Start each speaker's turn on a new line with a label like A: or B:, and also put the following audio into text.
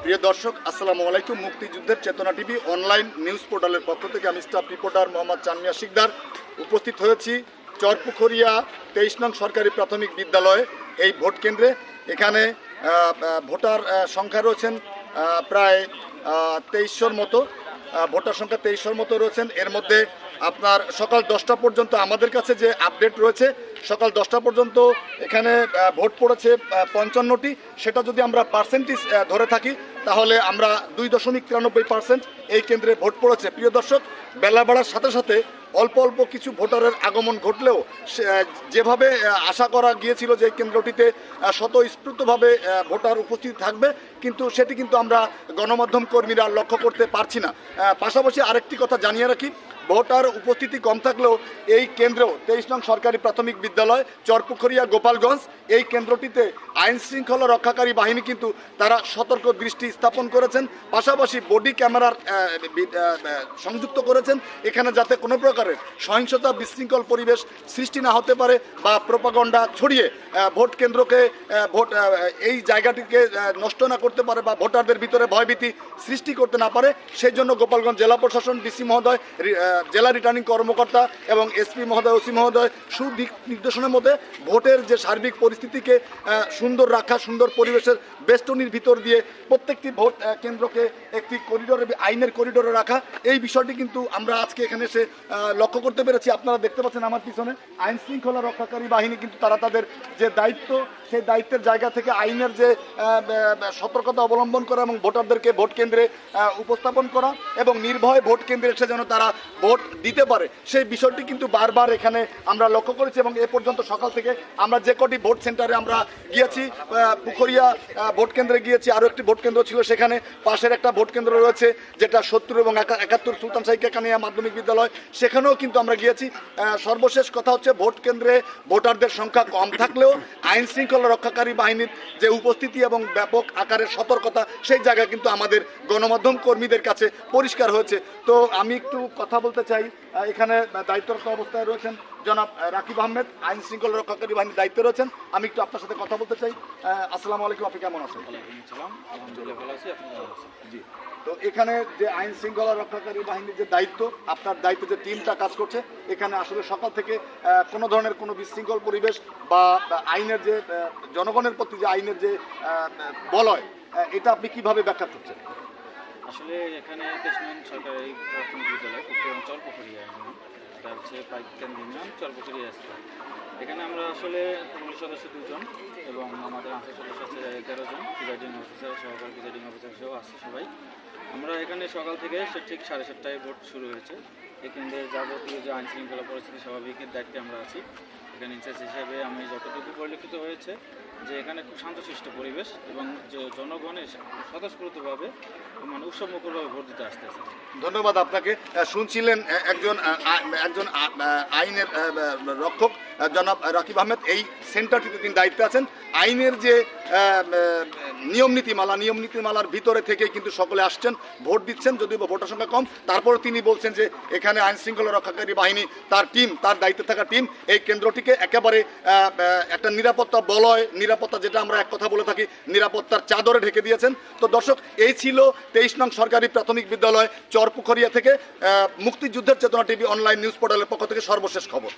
A: প্রিয় দর্শক, আসসালামু আলাইকুম। মুক্তিযুদ্ধের চেতনা টিভি অনলাইন নিউজ পোর্টালের পক্ষ থেকে আমি স্টাফ রিপোর্টার মোহাম্মদ চানমিয়া শিকদার উপস্থিত হয়েছি চরপুখরিয়া 23 নং সরকারি প্রাথমিক বিদ্যালয়ে এই ভোট কেন্দ্রে। এখানে ভোটার সংখ্যা রয়েছেন প্রায় 2300-র মতো। ভোটার সংখ্যা 2300-র মতো রয়েছেন। এর মধ্যে আপনার সকাল 10টা পর্যন্ত আমাদের কাছে যে আপডেট রয়েছে, সকাল 10টা পর্যন্ত এখানে ভোট পড়েছে 55টি। সেটা যদি আমরা পার্সেন্টেজ ধরে থাকি তাহলে আমরা 2.93% এই কেন্দ্রে ভোট পড়েছে। প্রিয় দর্শক, বেলা বাড়ার সাথে সাথে অল্প অল্প কিছু ভোটারের আগমন ঘটলেও যেভাবে আশা করা গিয়েছিল যে কেন্দ্রটিতে স্বতঃস্ফূর্তভাবে ভোটার উপস্থিত থাকবে, কিন্তু সেটি কিন্তু আমরা গণমাধ্যম কর্মীরা লক্ষ্য করতে পারছি না। পাশাপাশি আরেকটি কথা জানিয়ে রাখি, ভোটার উপস্থিতি কম থাকলেও এই কেন্দ্রেও 23 নং সরকারি প্রাথমিক বিদ্যালয় চরপুখরিয়া গোপালগঞ্জ এই কেন্দ্রটিতে আইন শৃঙ্খলা রক্ষাকারী বাহিনী কিন্তু তারা সতর্ক দৃষ্টি স্থাপন করেছেন। পাশাপাশি বডি ক্যামেরার সংযুক্ত করেছেন এখানে, যাতে কোনো প্রকারের সহিংসতা বিশৃঙ্খল পরিবেশ সৃষ্টি না হতে পারে বা প্রোপাগান্ডা ছড়িয়ে ভোট কেন্দ্রকে এই জায়গাটিকে নষ্ট না করতে পারে বা ভোটারদের ভিতরে ভয়ভীতি সৃষ্টি করতে না পারে। সেই জন্য গোপালগঞ্জ জেলা প্রশাসন, ডিসি মহোদয়, জেলা রিটার্নিং কর্মকর্তা এবং এসপি মহোদয়, ওসি মহোদয় সুদিক নির্দেশনের মধ্যে ভোটের যে সার্বিক পরিস্থিতিকে সুন্দর রাখা, সুন্দর পরিবেশের বেষ্টনীর ভিতর দিয়ে প্রত্যেকটি ভোট কেন্দ্রকে একটি করিডোরে, আইনের করিডোরে রাখা, এই বিষয়টি কিন্তু আমরা আজকে এখানে এসে লক্ষ্য করতে পেরেছি। আপনারা দেখতে পাচ্ছেন আমার পিছনে আইন শৃঙ্খলা রক্ষাকারী বাহিনী কিন্তু তারা তাদের যে দায়িত্ব, সেই দায়িত্বের জায়গা থেকে আইনের যে সতর্কতা অবলম্বন করা এবং ভোটারদেরকে ভোট কেন্দ্রে উপস্থাপন করা এবং নির্ভয়ে ভোট কেন্দ্রে এসে যেন তারা ভোট দিতে পারে, সেই বিষয়টি কিন্তু বারবার এখানে আমরা লক্ষ্য করেছি। এবং এ পর্যন্ত সকাল থেকে আমরা যে কটি ভোট সেন্টারে আমরা গিয়েছি, পুখরিয়া ভোট কেন্দ্রে গিয়েছি, আরও একটি ভোট কেন্দ্র ছিল সেখানে, পাশের একটা ভোট কেন্দ্র রয়েছে যেটা 70 এবং 71 সুলতান শাহী কানিয়া মাধ্যমিক বিদ্যালয়, সেখানেও কিন্তু আমরা গিয়েছি। সর্বশেষ কথা হচ্ছে, ভোট কেন্দ্রে ভোটারদের সংখ্যা কম থাকলেও আইন শৃঙ্খলা রক্ষাকারী বাহিনীর যে উপস্থিতি এবং ব্যাপক আকারের সতর্কতা, সেই জায়গা কিন্তু আমাদের গণমাধ্যম কর্মীদের কাছে পরিষ্কার হয়েছে। তো আমি একটু কথা বলতে চাই, এখানে দায়িত্বরত অবস্থায় রয়েছেন জনাব রাকিব আহমেদ, আইন শৃঙ্খলা রক্ষাকারী বাহিনীর দায়িত্বে রয়েছেন। আমি একটু আপনার সাথে কথা বলতে চাই। আসসালামু আলাইকুম, আপনি কেমন আছেন? জি, তো এখানে যে আইন শৃঙ্খলা রক্ষাকারী বাহিনীর যে দায়িত্ব, আপনার দায়িত্বে যে টিমটা কাজ করছে, এখানে আসলে সকাল থেকে কোনো ধরনের কোনো বিশৃঙ্খল পরিবেশ বা আইনের যে জনগণের প্রতি যে আইনের যে বলয়, এটা আপনি কিভাবে ব্যাখ্যা করছেন?
B: আসলে এখানে 23 নং সরকারি প্রাথমিক বিদ্যালয় চরপুখরিয়া, এটা হচ্ছে পাইকান ইউনিয়ন চরপুখরিয়া স্থান। এখানে আমরা আসলে পুলিশ সদস্য 2 জন এবং আমাদের আনসার সদস্য আছে 11 জন, প্রিজাইডিং অফিসার, সহকারী প্রিজাইডিং অফিসার সহ আছে সবাই। আমরা এখানে সকাল থেকে ঠিক 7:30টায় ভোট শুরু হয়েছে। এখানে যাবতীয় যে আইন শৃঙ্খলা পরিস্থিতি স্বাভাবিকের দায়িত্বে আমরা আছি। এখানে ইনচার্জ হিসাবে আমি যতটুকু পরিলক্ষিত হয়েছে যে এখানে খুব শান্তশিষ্ট পরিবেশ এবং যে জনগণের স্বতঃস্ফূর্তভাবে মানে উৎসবমুখরভাবে ভোট দিতে আসতেছে।
A: ধন্যবাদ আপনাকে। শুনছিলেন একজন আইনের রক্ষক জনাব রাকিব আহমেদ, এই সেন্টারটিতে তিনি দায়িত্বে আছেন। আইনের যে নিয়মনীতিমালার ভিতরে থেকে কিন্তু সকলে আসছেন, ভোট দিচ্ছেন, যদিও বা ভোটার সংখ্যা কম, তারপরে তিনি বলছেন যে এখানে আইন শৃঙ্খলা রক্ষাকারী বাহিনী, তার টিম, তার দায়িত্বে থাকা টিম এই কেন্দ্রটিকে একেবারে একটা নিরাপত্তা বলয়, নিরাপত্তা যেটা আমরা এক কথা বলে থাকি, নিরাপত্তার চাদরে ঢেকে দিয়েছেন। তো দর্শক, এই ছিল 23 নং সরকারি প্রাথমিক বিদ্যালয় চরপুখরিয়া থেকে মুক্তিযুদ্ধের চেতনা টিভি অনলাইন নিউজ পোর্টালের পক্ষ থেকে সর্বশেষ খবর।